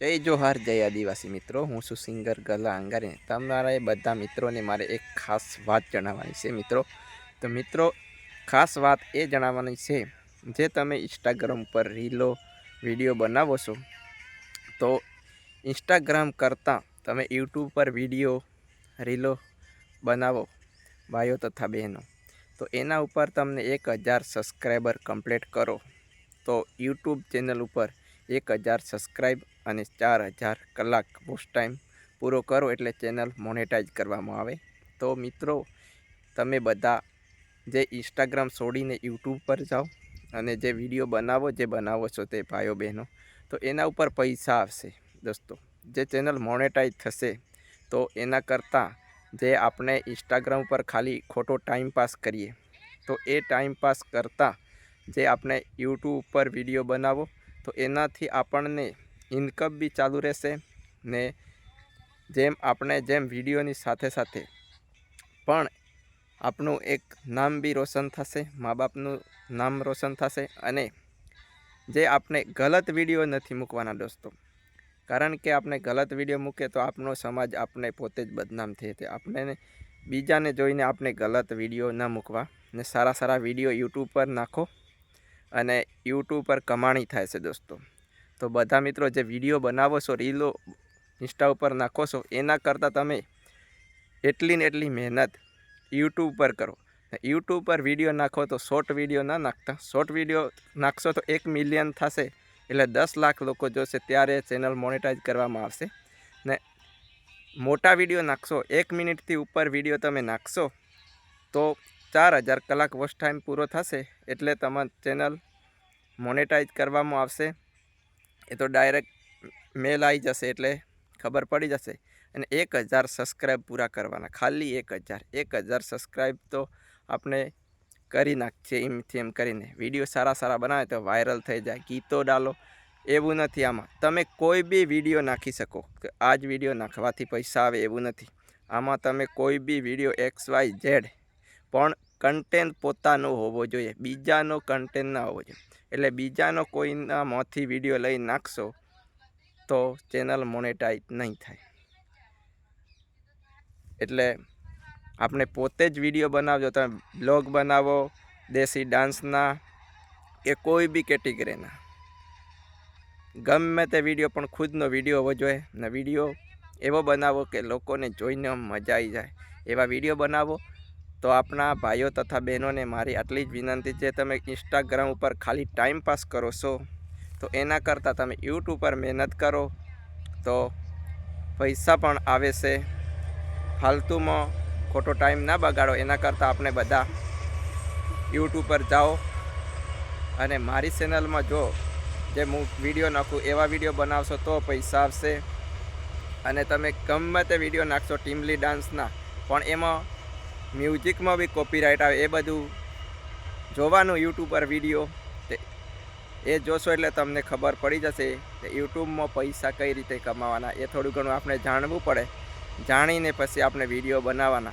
जय जोहार जय आदिवासी मित्रों। हूँ छुं सिंगर गला अंगारी। तमारा बधा मित्रों ने मारे एक खास बात जणाववानी छे मित्रों। तो मित्रों खास बात ए जणाववानी छे, जे तमे इंस्टाग्राम पर रीलो विडियो बनावो छो तो इंस्टाग्राम करता तमे यूट्यूब पर विडियो रीलो बनावो भाईओ तथा बहनों तो एना उपर तमने 1000 सब्सक्राइबर कंप्लीट करो तो यूट्यूब चेनल पर 1000 सब्सक्राइब અને 4000 કલાક પોસ્ટ ટાઈમ પૂરો કરો એટલે ચેનલ મોનેટાઈઝ કરવામાં આવે। તો મિત્રો તમે બધા જે ઇન્સ્ટાગ્રામ છોડીને યુટ્યુબ પર જાઓ અને જે વિડીયો બનાવો છો તે ભાઈઓ બહેનો તો એના ઉપર પૈસા આવશે દોસ્તો। જે ચેનલ મોનેટાઈઝ થશે તો એના કરતાં જે આપણે ઇન્સ્ટાગ્રામ પર ખાલી ખોટો ટાઈમ પાસ કરીએ તો એ ટાઈમ પાસ કરતાં જે આપણે યુટ્યુબ પર વિડીયો બનાવો તો એનાથી આપણને इनकम भी चालू रहेशे ने जेम आपणे जेम विडियोनी साथे साथे पण आपनु एक नाम भी रोशन थशे, माँ बापनु नाम रोशन थशे। अने जे आपने गलत विडियो नहीं मूकवाना दोस्तों, कारण के आपने गलत विडियो मूके तो आपनो समाज आपने पोते ज बदनाम थे। आपने बीजाने जोईने आपने गलत विडियो न मूकवा ने सारा सारा विडियो यूट्यूब पर नाखो अने यूट्यूब पर कमाणी थाय छे दोस्तों। तो बधा मित्रों जे विडियो बनावो छो रीलो इंस्टा पर नाखो छो एना करता तमे एटली ने एटली मेहनत यूट्यूब पर करो। यूट्यूब पर विडियो नाखो तो शॉर्ट विडियो ना नाखता, शॉर्ट विडियो नाखशो तो 1 मिलियन थशे एटले 10 लाख लोग जोशे त्यारे चेनल मोनेटाइज करवामां आवशे। ने मोटा विडियो नाखशो 1 मिनिट थी ऊपर विडियो तमे नाखशो तो 4000 कलाक वॉच टाइम पूरो थशे एटले तमार चेनल मोनेटाइज करवामां आवशे। ए तो डायरेक्ट मेल आई जशे एटले खबर पड़ी जशे। अने 1000 सब्सक्राइब पूरा करवाना, खाली 1000 सब्सक्राइब तो आपने करी नाखीए एम थी एम करीने विडियो सारा सारा बनावे तो वायरल थई जाए, गीतो डालो एवुं नथी। आमां तमे कोई भी विडियो नाखी शको के आज विडियो नाखवाथी पैसा आवे एवुं नथी। आमां तमे कोई भी विडियो XYZ पण कंटेंट पोतानो होवो जोईए, बीजानो कंटेंट ना होवो जोईए। एटले बीजानो कोईना मोंथी विडियो लई नाखशो तो चेनल मोनेटाइज नहीं थाय। एटले आपने पोते ज विडियो बनावजो, तमे ब्लॉग बनावो देशी डांसना के कोई भी केटेगरीना गमे ते विडियो पण खुदनो विडियो होवो जोईए ने विडियो एवो बनावो के लोकोने जोईने मजा आई जाए एवा विडियो बनावो। तो अपना भाईओ तथा बहनों ने मारी आटली ज विनंती है, तमे इंस्टाग्राम पर खाली टाइम पास करो छो तो एना करता तमे यूट्यूब पर मेहनत करो तो पैसा पण आवे छे। फालतू में खोटो टाइम ना बगाड़ो, एना करता आपने बधा यूट्यूब पर जाओ अने मारी चेनल में जो जे हूँ विडियो नाखूँ एवा विडियो बनावशो तो पैसा आवशे। अने तमे गमे ते विडियो नाखशो टीमली डांसना पण एमां म्यूजिक में भी कॉपीराइट आवे ए बधुं जोवानुं यूट्यूब पर विडियो ए जोशो एटले तमने खबर पड़ी जशे कि यूट्यूब में पैसा कई रीते कमावाना। ए थोड़ुं घणुं आपणे जाणवुं पड़े, जाणीने पछी आपणे विडियो बनावाना।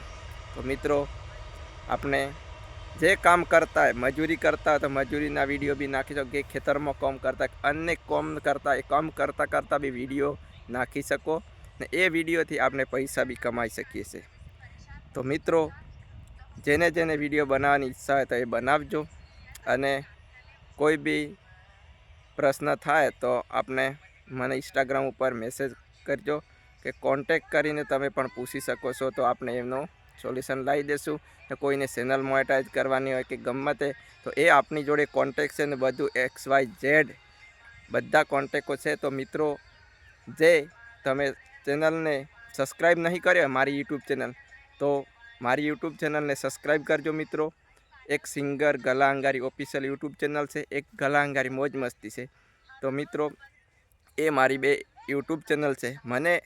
तो मित्रों आपणे जे काम करता है मजूरी करता है तो मजूरीना विडियो भी नाखी शको, के खेतर में काम करता है अन्य काम करता करता भी विडियो नाखी शको ने ए विडियो थी आपने पैसा भी कमाई शकीए छे। तो मित्रों जेने जेने विडियो बनाववानी इच्छा है तो ये बनावजो अने कोई भी प्रश्न थाय तो आपने मने इंस्टाग्राम पर मैसेज करजो के कॉन्टेक्ट करीने तमे पण पूछी शको छो तो आपने एमनो सोल्यूशन लाई देशुं। तो कोईने चेनल मोनेटाइज करवानी होय के गमे ते तो ए आपनी जोड़े कॉन्टेक्ट छे ने बधुं XYZ बधा कॉन्टेक्टो छे। तो मित्रों जे तमे चेनल ने सब्सक्राइब नहीं कर्यो मारी यूट्यूब चेनल तो मारी यूट्यूब चेनल ने सब्सक्राइब करजो मित्रों। एक सिंगर गला अंगारी ऑफिशियल यूट्यूब चेनल से, एक गला अंगारी मौज मस्ती से। तो मित्रों ए मारी बे यूट्यूब चेनल से। मने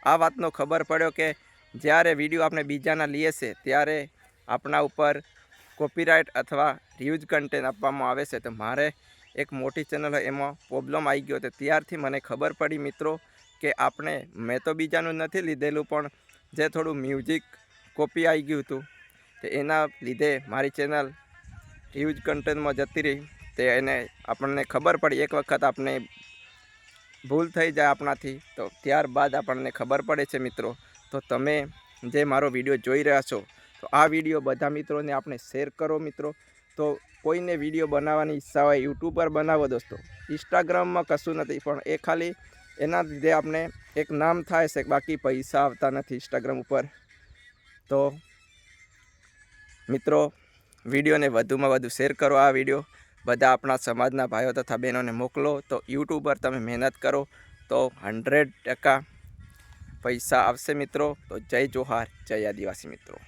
आ वातनो खबर पड्यो के ज्यारे विडियो आपने बीजाना लीए छे त्यारे आपना उपर कॉपीराइट अथवा रिव्यूज कंटेंट आपवामां आवे छे। तो मारे एक मोटी चेनल है एमां प्रॉब्लम आई गयो तो त्यारथी मने खबर पड़ी मित्रों के आपने मैं तो बीजानुं नथी लीधेलुं पण जे थोड़ुं म्यूजिक कॉपी आई गयुं हतुं तो एना लीधे मारी चेनल ह्यूज कंटेंट में जती रही। तो एने आपने खबर पड़ी एक वखत आपने ભૂલ થઈ જાય આપણાથી તો ત્યારબાદ આપણને ખબર પડે છે મિત્રો. તો તમે જે મારો વિડીયો જોઈ રહ્યા છો તો આ વિડીયો બધા મિત્રોને આપણે શેર કરો મિત્રો. તો કોઈને વિડીયો બનાવવાની ઈચ્છા હોય યુટ્યુબ પર બનાવો દોસ્તો, ઇન્સ્ટાગ્રામમાં કશું નથી, પણ એ ખાલી એના લીધે આપણે એક નામ થાય છે, બાકી પૈસા આવતા નથી ઇન્સ્ટાગ્રામ ઉપર. તો મિત્રો વિડીયોને વધુમાં વધુ શેર કરો. આ વિડીયો બધા આપણા સમાજના ભાઈઓ તથા બહેનોને મોકલો. તો યુટ્યુબ પર તમે મહેનત કરો તો 100% પૈસા આવશે મિત્રો. તો જય જોહાર, જય આદિવાસી મિત્રો.